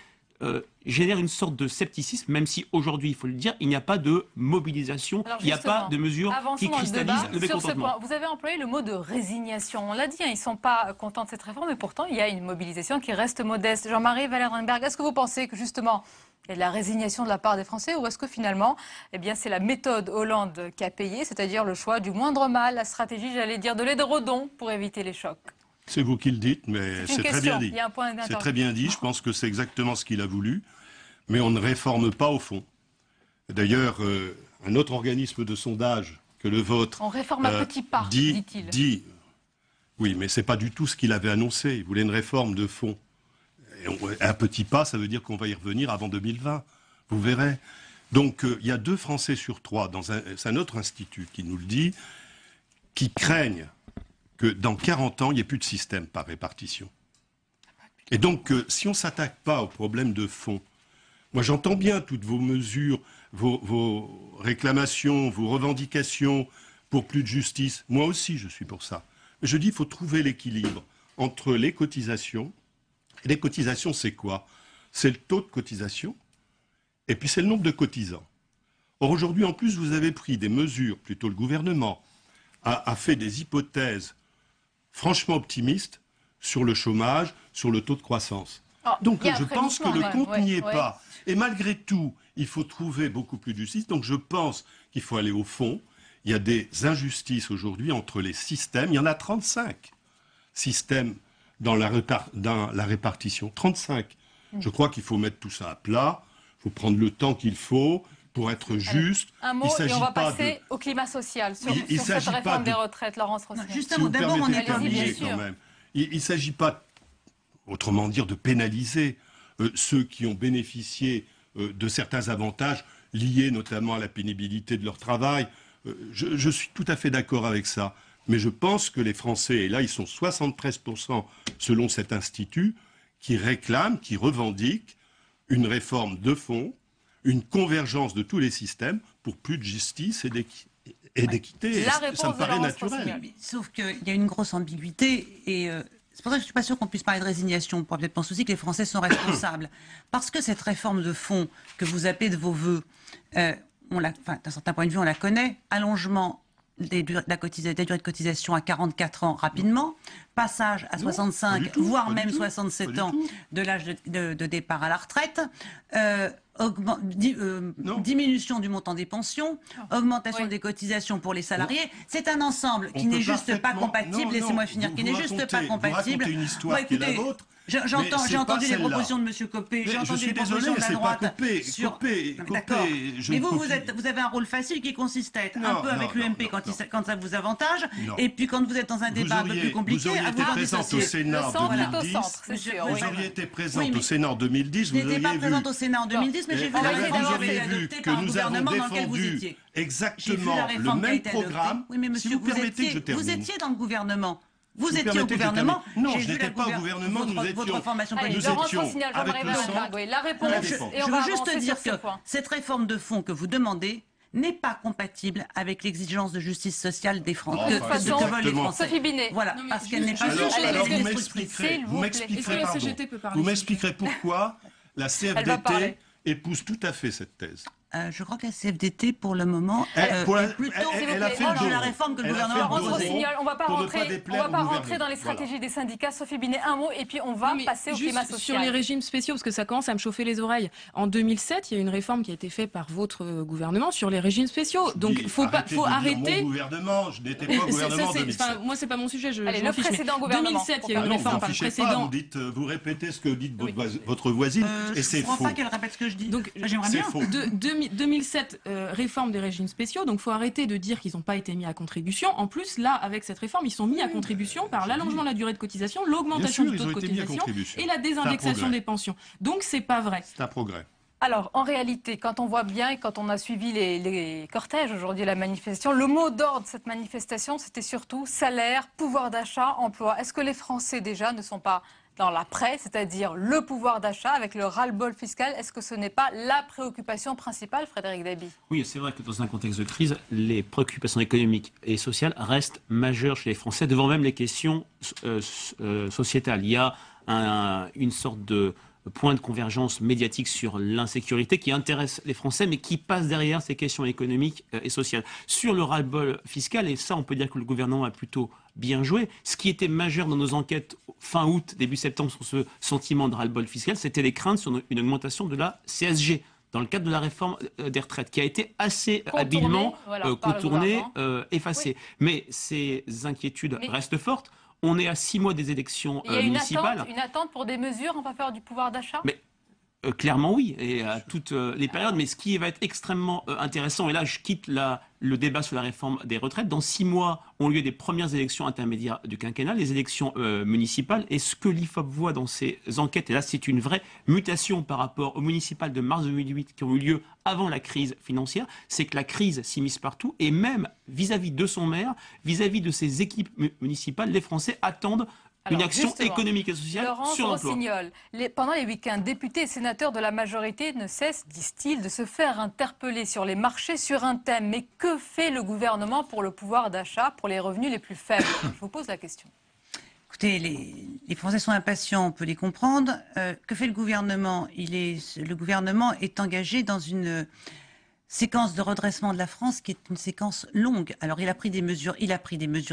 [SPEAKER 13] génère une sorte de scepticisme, même si aujourd'hui, il faut le dire, il n'y a pas de mobilisation, il n'y a pas de mesures qui cristallisent le mécontentement.
[SPEAKER 1] Vous avez employé le mot de résignation. On l'a dit, ils ne sont pas contents de cette réforme, mais pourtant, il y a une mobilisation qui reste modeste. Jean-Marie Vanlerenberghe, est-ce que vous pensez que justement, il y a de la résignation de la part des Français, ou est-ce que finalement, c'est la méthode Hollande qui a payé, c'est-à-dire le choix du moindre mal, la stratégie, j'allais dire, de l'édredon pour éviter les chocs?
[SPEAKER 12] C'est vous qui le dites, mais c'est très bien dit.
[SPEAKER 1] Il y a un point d'interrogation.
[SPEAKER 12] C'est très bien dit, je pense que c'est exactement ce qu'il a voulu, mais on ne réforme pas au fond. D'ailleurs, un autre organisme de sondage que le vôtre...
[SPEAKER 1] On réforme à petits pas, dit-il.
[SPEAKER 12] Oui, mais ce n'est pas du tout ce qu'il avait annoncé. Il voulait une réforme de fond. Et un petit pas, ça veut dire qu'on va y revenir avant 2020. Vous verrez. Donc, il y a 2 Français sur 3, c'est un autre institut qui nous le dit, qui craignent que dans 40 ans, il n'y ait plus de système par répartition. Et donc, si on ne s'attaque pas au problème de fond, moi j'entends bien toutes vos mesures, vos réclamations, vos revendications pour plus de justice. Moi aussi, je suis pour ça. Mais je dis qu'il faut trouver l'équilibre entre les cotisations. Et les cotisations, c'est quoi? C'est le taux de cotisation et puis c'est le nombre de cotisants. Or, aujourd'hui, en plus, vous avez pris des mesures, plutôt le gouvernement a fait des hypothèses franchement optimistes sur le chômage, sur le taux de croissance. Donc, je pense que le compte n'y est pas. Et malgré tout, il faut trouver beaucoup plus de justice. Donc, je pense qu'il faut aller au fond. Il y a des injustices aujourd'hui entre les systèmes. Il y en a 35 systèmes dans la répartition. 35. Je crois qu'il faut mettre tout ça à plat. Il faut prendre le temps qu'il faut pour être juste.
[SPEAKER 1] Un mot et on va passer au climat social sur cette réforme des retraites, Laurence Rossignol.
[SPEAKER 11] Justement, d'abord, on est
[SPEAKER 12] obligé quand même. Il ne s'agit pas, autrement dire, de pénaliser ceux qui ont bénéficié de certains avantages liés notamment à la pénibilité de leur travail. Je suis tout à fait d'accord avec ça. Mais je pense que les Français, et là ils sont 73% selon cet institut, qui réclament, qui revendiquent une réforme de fond, une convergence de tous les systèmes pour plus de justice et d'équité. Ça me paraît naturel.
[SPEAKER 11] Sauf qu'il y a une grosse ambiguïté et c'est pour ça que je ne suis pas sûr qu'on puisse parler de résignation. On pourrait peut-être penser aussi que les Français sont responsables. Parce que cette réforme de fond que vous appelez de vos voeux, d'un certain point de vue, on la connaît, allongement des durées de cotisation à 44 ans rapidement, passage à 65, voire même 67 ans de l'âge de départ à la retraite, diminution du montant des pensions, augmentation des cotations pour les salariés. C'est un ensemble qui n'est juste pas compatible, laissez-moi finir, qui n'est juste pas compatible.
[SPEAKER 12] Vous racontez une histoire qui est la vôtre.
[SPEAKER 11] J'ai entendu les propositions de M. Copé, j'ai entendu les propositions de la droite. D'accord. Mais vous avez un rôle facile qui consiste à être un peu avec l'UMP quand ça vous avantage, et puis quand vous êtes dans un débat un peu plus compliqué, à vouloir dissocier.
[SPEAKER 12] Vous auriez été présente au Sénat en 2010.
[SPEAKER 11] Je n'étais pas présente au Sénat en 2010, mais j'ai vu la réforme qui a été adoptée par un gouvernement dans lequel vous étiez.
[SPEAKER 12] Exactement le même programme.
[SPEAKER 11] Oui, mais monsieur, vous étiez dans le gouvernement. Vous étiez au gouvernement.
[SPEAKER 12] Non, je n'étais pas au gouvernement.
[SPEAKER 11] Votre formation politique.
[SPEAKER 1] La réponse.
[SPEAKER 11] Je veux juste dire que cette réforme de fond que vous demandez n'est pas compatible avec l'exigence de justice sociale des Français.
[SPEAKER 1] Que veulent les Français. Sophie Binet.
[SPEAKER 11] Voilà, parce qu'elle n'est pas
[SPEAKER 12] alors vous m'expliquerez pourquoi la CFDT épouse tout à fait cette thèse.
[SPEAKER 11] Je crois que la CFDT, pour le moment, est plutôt proche de la réforme que le gouvernement a proposée.
[SPEAKER 1] On ne va pas rentrer dans les stratégies des syndicats. Sophie Binet, un mot, et puis on va passer au climat social.
[SPEAKER 10] Sur les régimes spéciaux, parce que ça commence à me chauffer les oreilles. En 2007, il y a une réforme qui a été faite par votre gouvernement sur les régimes spéciaux. Donc il faut arrêter.
[SPEAKER 12] Mon gouvernement, je n'étais pas au gouvernement en 2007.
[SPEAKER 10] Moi, c'est pas mon sujet.
[SPEAKER 1] Allez, le précédent gouvernement.
[SPEAKER 10] 2007, il y a eu une réforme par le précédent.
[SPEAKER 12] Vous répétez ce que dit votre voisine, et c'est faux.
[SPEAKER 11] Je ne crois pas qu'elle répète ce que je dis.
[SPEAKER 10] Donc
[SPEAKER 11] j'aimerais bien.
[SPEAKER 10] 2007, réforme des régimes spéciaux, donc il faut arrêter de dire qu'ils n'ont pas été mis à contribution. En plus, là, avec cette réforme, ils sont mis à contribution par l'allongement de la durée de cotisation, l'augmentation du taux de cotisation et la désindexation des pensions. Donc c'est pas vrai.
[SPEAKER 12] C'est un progrès.
[SPEAKER 1] Alors, en réalité, quand on voit bien et quand on a suivi les cortèges aujourd'hui, la manifestation, le mot d'ordre de cette manifestation, c'était surtout salaire, pouvoir d'achat, emploi. Est-ce que les Français, déjà, ne sont pas dans l'après, c'est-à-dire le pouvoir d'achat avec le ras-le-bol fiscal? Est-ce que ce n'est pas la préoccupation principale, Frédéric Dabi?
[SPEAKER 13] Oui, c'est vrai que dans un contexte de crise, les préoccupations économiques et sociales restent majeures chez les Français, devant même les questions sociétales. Il y a une sorte de point de convergence médiatique sur l'insécurité qui intéresse les Français, mais qui passe derrière ces questions économiques et sociales. Sur le ras-le-bol fiscal, et ça, on peut dire que le gouvernement a plutôt bien joué. Ce qui était majeur dans nos enquêtes fin août, début septembre, sur ce sentiment de ras-le-bol fiscal, c'était les craintes sur une augmentation de la CSG dans le cadre de la réforme des retraites, qui a été assez habilement contournée, effacée. Oui. Mais ces inquiétudes restent fortes. On est à 6 mois des élections municipales.
[SPEAKER 1] Il y a une attente pour des mesures en faveur du pouvoir d'achat?
[SPEAKER 13] Clairement oui, et à toutes les périodes. Mais ce qui va être extrêmement intéressant, et là je quitte le débat sur la réforme des retraites, dans 6 mois ont lieu des premières élections intermédiaires du quinquennat, les élections municipales, et ce que l'IFOP voit dans ces enquêtes, et là c'est une vraie mutation par rapport aux municipales de mars 2008 qui ont eu lieu avant la crise financière, c'est que la crise s'immisce partout, et même vis-à-vis de son maire, vis-à-vis de ses équipes municipales, les Français attendent une
[SPEAKER 1] Alors,
[SPEAKER 13] action
[SPEAKER 1] justement,
[SPEAKER 13] économique et sociale
[SPEAKER 1] Laurence
[SPEAKER 13] sur l'emploi.
[SPEAKER 1] Rossignol, pendant les week-ends, députés et sénateurs de la majorité ne cessent, disent-ils, de se faire interpeller sur les marchés sur un thème. Mais que fait le gouvernement pour le pouvoir d'achat, pour les revenus les plus faibles? Je vous pose la question.
[SPEAKER 11] Écoutez, les Français sont impatients, on peut les comprendre. Que fait le gouvernement? Le gouvernement est engagé dans une séquence de redressement de la France qui est une séquence longue. Alors il a pris des mesures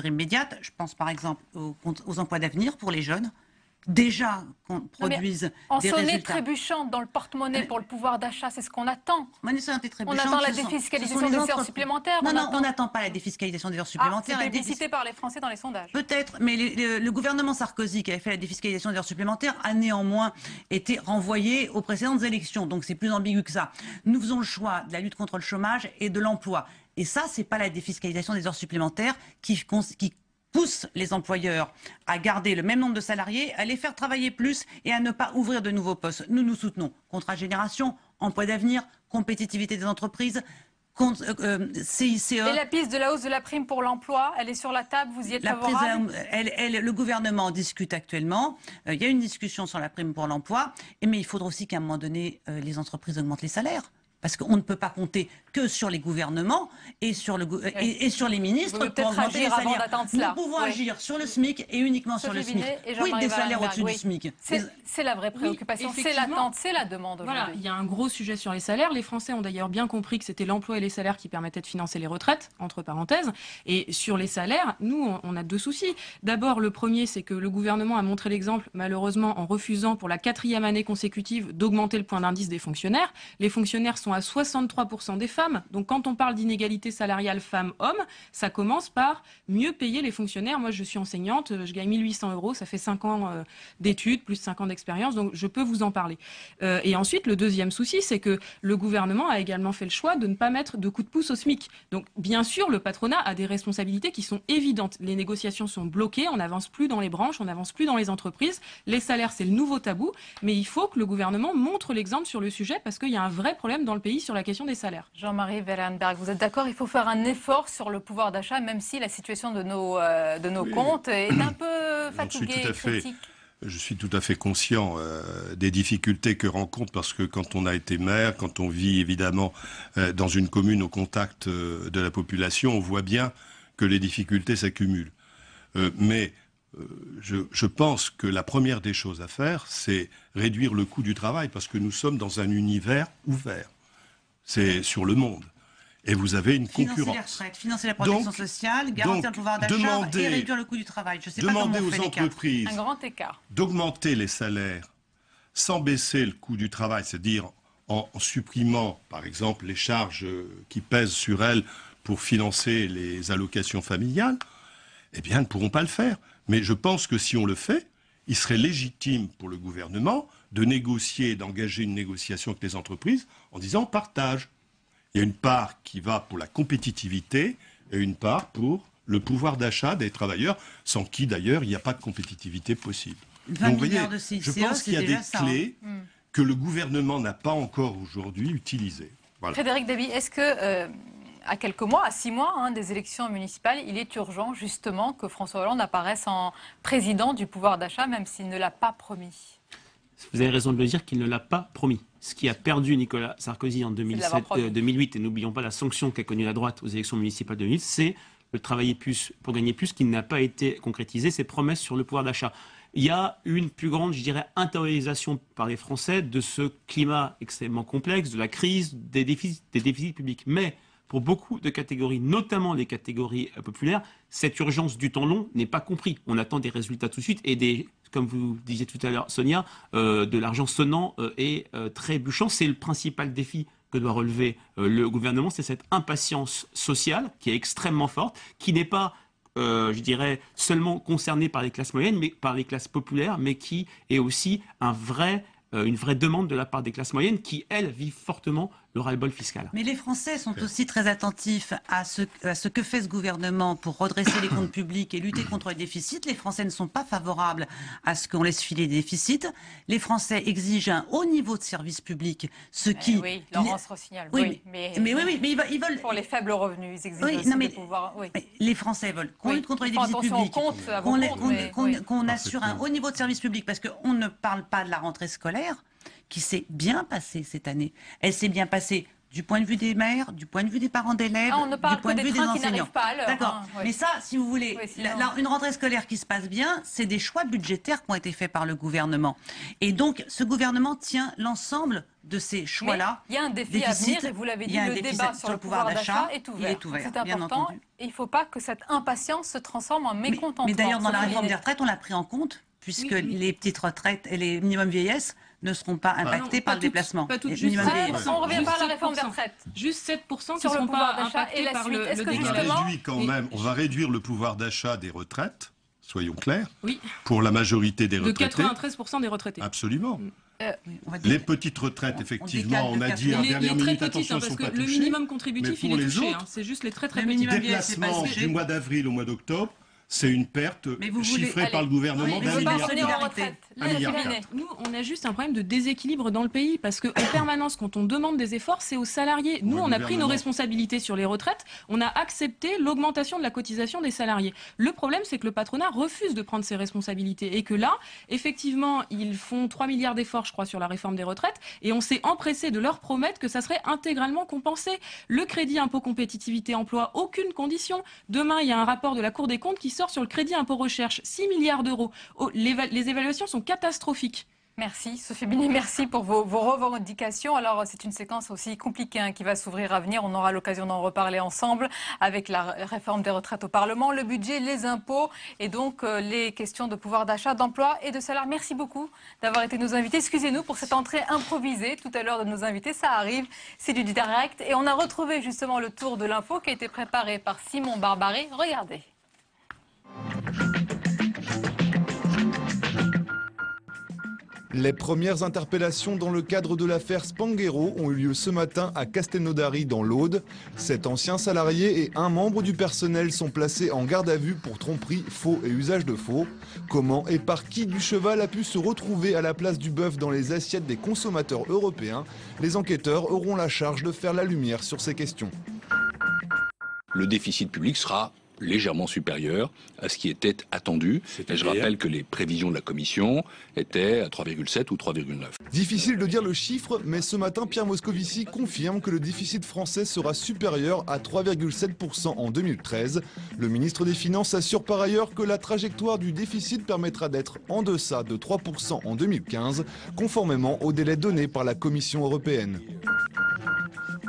[SPEAKER 11] immédiates. Je pense par exemple aux emplois d'avenir pour les jeunes. Déjà qu'on produise
[SPEAKER 1] en
[SPEAKER 11] des
[SPEAKER 1] sonner
[SPEAKER 11] résultats.
[SPEAKER 1] trébuchant dans le porte-monnaie pour le pouvoir d'achat, c'est ce qu'on attend. On
[SPEAKER 11] attend
[SPEAKER 1] attend la défiscalisation des heures supplémentaires.
[SPEAKER 11] Non, on n'attend pas la défiscalisation des heures supplémentaires.
[SPEAKER 1] C'est plébiscité par les Français dans les sondages.
[SPEAKER 11] Peut-être, mais le gouvernement Sarkozy qui avait fait la défiscalisation des heures supplémentaires a néanmoins été renvoyé aux précédentes élections. Donc c'est plus ambigu que ça. Nous faisons le choix de la lutte contre le chômage et de l'emploi. Et ça, c'est pas la défiscalisation des heures supplémentaires qui pousse les employeurs à garder le même nombre de salariés, à les faire travailler plus et à ne pas ouvrir de nouveaux postes. Nous soutenons contrat génération, emploi d'avenir, compétitivité des entreprises, CICE.
[SPEAKER 1] Et la piste de la hausse de la prime pour l'emploi, elle est sur la table, vous y êtes favorable?
[SPEAKER 11] Le gouvernement en discute actuellement. Il y a une discussion sur la prime pour l'emploi, mais il faudra aussi qu'à un moment donné, les entreprises augmentent les salaires. Parce qu'on ne peut pas compter que sur les gouvernements et sur les ministres pour augmenter les salaires. Nous pouvons agir sur le SMIC et uniquement sur le SMIC. Oui, des salaires au-dessus du SMIC.
[SPEAKER 1] C'est la vraie préoccupation, c'est l'attente, c'est la demande aujourd'hui.
[SPEAKER 10] Voilà, il y a un gros sujet sur les salaires. Les Français ont d'ailleurs bien compris que c'était l'emploi et les salaires qui permettaient de financer les retraites, entre parenthèses. Et sur les salaires, nous, on a deux soucis. D'abord, le premier, c'est que le gouvernement a montré l'exemple, malheureusement, en refusant pour la 4e année consécutive d'augmenter le point d'indice des fonctionnaires. Les fonctionnaires sont à 63% des femmes. Donc quand on parle d'inégalité salariale femmes-hommes, ça commence par mieux payer les fonctionnaires. Moi, je suis enseignante, je gagne 1 800 €, ça fait 5 ans d'études, plus 5 ans d'expérience, donc je peux vous en parler. Et ensuite, le deuxième souci, c'est que le gouvernement a également fait le choix de ne pas mettre de coup de pouce au SMIC. Donc bien sûr, le patronat a des responsabilités qui sont évidentes. Les négociations sont bloquées, on n'avance plus dans les branches, on n'avance plus dans les entreprises. Les salaires, c'est le nouveau tabou, mais il faut que le gouvernement montre l'exemple sur le sujet parce qu'il y a un vrai problème dans le pays sur la question des salaires.
[SPEAKER 1] Jean-Marie Wellenberg, vous êtes d'accord, il faut faire un effort sur le pouvoir d'achat, même si la situation de nos comptes est un peu fatiguée, critique.
[SPEAKER 12] Je suis tout à fait conscient des difficultés que rencontre, parce que quand on a été maire, quand on vit évidemment dans une commune au contact de la population, on voit bien que les difficultés s'accumulent. Mais je pense que la première des choses à faire, c'est réduire le coût du travail, parce que nous sommes dans un univers ouvert. C'est sur le monde. Et vous avez une concurrence.
[SPEAKER 11] Financer les retraites, financer la protection sociale, garantir le pouvoir d'achat et réduire le coût du travail. Je sais pas comment on fait les quatre.
[SPEAKER 1] Un grand écart.
[SPEAKER 12] D'augmenter les salaires sans baisser le coût du travail, c'est-à-dire en supprimant, par exemple, les charges qui pèsent sur elles pour financer les allocations familiales, eh bien, elles ne pourront pas le faire. Mais je pense que si on le fait, il serait légitime pour le gouvernement de négocier, d'engager une négociation avec les entreprises en disant partage. Il y a une part qui va pour la compétitivité et une part pour le pouvoir d'achat des travailleurs, sans qui d'ailleurs il n'y a pas de compétitivité possible.
[SPEAKER 11] 20
[SPEAKER 12] Donc vous voyez,
[SPEAKER 11] de CICE,
[SPEAKER 12] je pense qu'il y a des clés que le gouvernement n'a pas encore aujourd'hui utilisées. Voilà.
[SPEAKER 1] Frédéric Dabi, est-ce que à quelques mois, à 6 mois des élections municipales, il est urgent justement que François Hollande apparaisse en président du pouvoir d'achat, même s'il ne l'a pas promis?
[SPEAKER 13] Vous avez raison de le dire qu'il ne l'a pas promis. Ce qui a perdu Nicolas Sarkozy en 2008, et n'oublions pas la sanction qu'a connue la droite aux élections municipales de 2008, c'est le travailler plus pour gagner plus qui n'a pas été concrétisé, ses promesses sur le pouvoir d'achat. Il y a une plus grande, je dirais, intériorisation par les Français de ce climat extrêmement complexe, de la crise, des déficits publics. Mais pour beaucoup de catégories, notamment les catégories populaires, cette urgence du temps long n'est pas comprise. On attend des résultats tout de suite et comme vous disiez tout à l'heure, Sonia, de l'argent sonnant et trébuchant. C'est le principal défi que doit relever le gouvernement, c'est cette impatience sociale qui est extrêmement forte, qui n'est pas, je dirais, seulement concernée par les classes moyennes, mais par les classes populaires, mais qui est aussi une vraie demande de la part des classes moyennes qui, elles, vivent fortement le ras-le-bol fiscal.
[SPEAKER 11] Mais les Français sont aussi très attentifs à ce que fait ce gouvernement pour redresser les comptes publics et lutter contre les déficits. Les Français ne sont pas favorables à ce qu'on laisse filer des déficits. Les Français exigent un haut niveau de service public, ce qui...
[SPEAKER 1] Oui, Laurence Rossignol,
[SPEAKER 11] oui.
[SPEAKER 1] Mais
[SPEAKER 11] ils veulent...
[SPEAKER 1] Pour les faibles revenus, ils exigent aussi des pouvoirs... Oui.
[SPEAKER 11] Les Français veulent qu'on lutte contre les déficits publics, qu'on assure un haut niveau de service public, parce qu'on ne parle pas de la rentrée scolaire, qui s'est bien passée cette année. Elle s'est bien passée du point de vue des maires, du point de vue des parents d'élèves, du point de vue des enseignants. D'accord. Mais ça, si vous voulez, une rentrée scolaire qui se passe bien, c'est des choix budgétaires qui ont été faits par le gouvernement. Et donc, ce gouvernement tient l'ensemble de ces choix-là.
[SPEAKER 1] Il y a un défi à venir, et vous l'avez dit, le débat sur le pouvoir d'achat est ouvert. C'est important. Et il ne faut pas que cette impatience se transforme en mécontentement.
[SPEAKER 11] Mais d'ailleurs, dans la réforme des retraites, on l'a pris en compte, puisque les petites retraites et les minimums vieillesse ne seront pas impactés par le déplacement.
[SPEAKER 10] Pas tout de
[SPEAKER 1] suite. On revient pas à la réforme des retraites.
[SPEAKER 10] Juste 7% qui
[SPEAKER 1] sur
[SPEAKER 10] ne seront pas impactés
[SPEAKER 1] par le
[SPEAKER 12] décalage. On va réduire le pouvoir d'achat des retraites, soyons clairs,
[SPEAKER 10] oui,
[SPEAKER 12] pour la majorité des retraités.
[SPEAKER 10] De 93% des retraités.
[SPEAKER 12] Absolument. Les petites retraites, effectivement, on a dit en dernière minute, attention, ne sont pas touchées.
[SPEAKER 10] Le minimum contributif, il est touché. C'est juste les très petits.
[SPEAKER 12] Le déplacement du mois d'avril au mois d'octobre, c'est une perte chiffrée par le gouvernement d'un milliard.
[SPEAKER 10] Nous, on a juste un problème de déséquilibre dans le pays, parce qu'en permanence, quand on demande des efforts, c'est aux salariés. Nous, on a pris nos responsabilités sur les retraites, on a accepté l'augmentation de la cotisation des salariés. Le problème, c'est que le patronat refuse de prendre ses responsabilités, et que là, effectivement, ils font 3 milliards d'efforts, je crois, sur la réforme des retraites, et on s'est empressé de leur promettre que ça serait intégralement compensé. Le crédit impôt compétitivité emploi, aucune condition. Demain, il y a un rapport de la Cour des comptes qui sort sur le crédit impôt recherche, 6 milliards d'euros. Les évaluations sont catastrophique.
[SPEAKER 1] Merci Sophie Binet, merci pour vos revendications. Alors c'est une séquence aussi compliquée qui va s'ouvrir à venir. On aura l'occasion d'en reparler ensemble avec la réforme des retraites au Parlement, le budget, les impôts et donc les questions de pouvoir d'achat, d'emploi et de salaire. Merci beaucoup d'avoir été nos invités. Excusez-nous pour cette entrée improvisée tout à l'heure de nos invités. Ça arrive, c'est du direct. Et on a retrouvé justement le tour de l'info qui a été préparé par Simon Barbaret. Regardez.
[SPEAKER 18] Les premières interpellations dans le cadre de l'affaire Spanghero ont eu lieu ce matin à Castelnaudary dans l'Aude. 7 anciens salariés et un membre du personnel sont placés en garde à vue pour tromperie, faux et usage de faux. Comment et par qui du cheval a pu se retrouver à la place du bœuf dans les assiettes des consommateurs européens? Les enquêteurs auront la charge de faire la lumière sur ces questions.
[SPEAKER 19] Le déficit public sera légèrement supérieur à ce qui était attendu. Et je rappelle que les prévisions de la Commission étaient à 3,7 ou 3,9.
[SPEAKER 18] Difficile de dire le chiffre, mais ce matin, Pierre Moscovici confirme que le déficit français sera supérieur à 3,7% en 2013. Le ministre des Finances assure par ailleurs que la trajectoire du déficit permettra d'être en deçà de 3% en 2015, conformément au délai donné par la Commission européenne.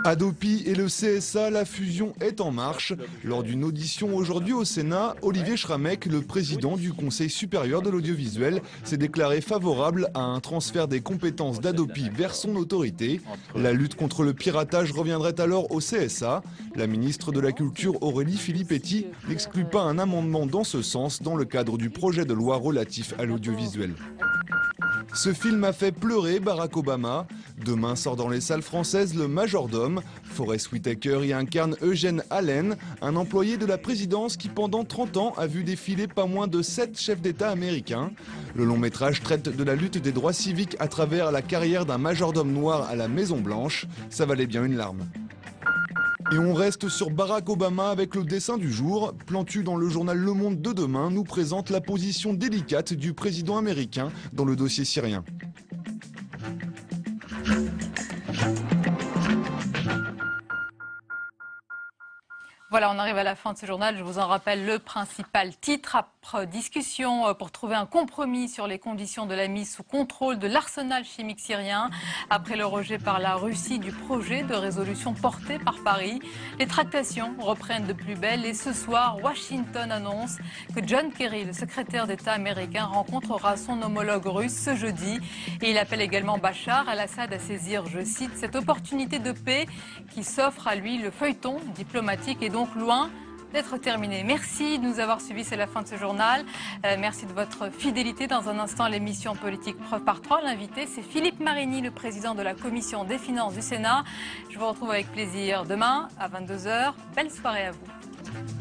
[SPEAKER 18] Hadopi et le CSA, la fusion est en marche. Lors d'une audition aujourd'hui au Sénat, Olivier Schramek, le président du Conseil supérieur de l'audiovisuel, s'est déclaré favorable à un transfert des compétences d'Hadopi vers son autorité. La lutte contre le piratage reviendrait alors au CSA. La ministre de la Culture, Aurélie Filippetti, n'exclut pas un amendement dans ce sens dans le cadre du projet de loi relatif à l'audiovisuel. Ce film a fait pleurer Barack Obama. Demain sort dans les salles françaises Le Majordome. Forest Whitaker y incarne Eugene Allen, un employé de la présidence qui pendant 30 ans a vu défiler pas moins de 7 chefs d'État américains. Le long métrage traite de la lutte des droits civiques à travers la carrière d'un majordome noir à la Maison Blanche. Ça valait bien une larme. Et on reste sur Barack Obama avec le dessin du jour. Plantu dans le journal Le Monde de demain nous présente la position délicate du président américain dans le dossier syrien.
[SPEAKER 1] Voilà, on arrive à la fin de ce journal. Je vous en rappelle le principal titre. Après discussion pour trouver un compromis sur les conditions de la mise sous contrôle de l'arsenal chimique syrien. Après le rejet par la Russie du projet de résolution porté par Paris, les tractations reprennent de plus belle. Et ce soir, Washington annonce que John Kerry, le secrétaire d'État américain, rencontrera son homologue russe ce jeudi. Et il appelle également Bachar el-Assad à saisir, je cite, cette opportunité de paix qui s'offre à lui. Le feuilleton diplomatique est donc loin d'être terminée. Merci de nous avoir suivis, c'est la fin de ce journal. Merci de votre fidélité. Dans un instant, l'émission politique Preuve par 3. L'invité, c'est Philippe Marigny, le président de la Commission des finances du Sénat. Je vous retrouve avec plaisir demain à 22h. Belle soirée à vous.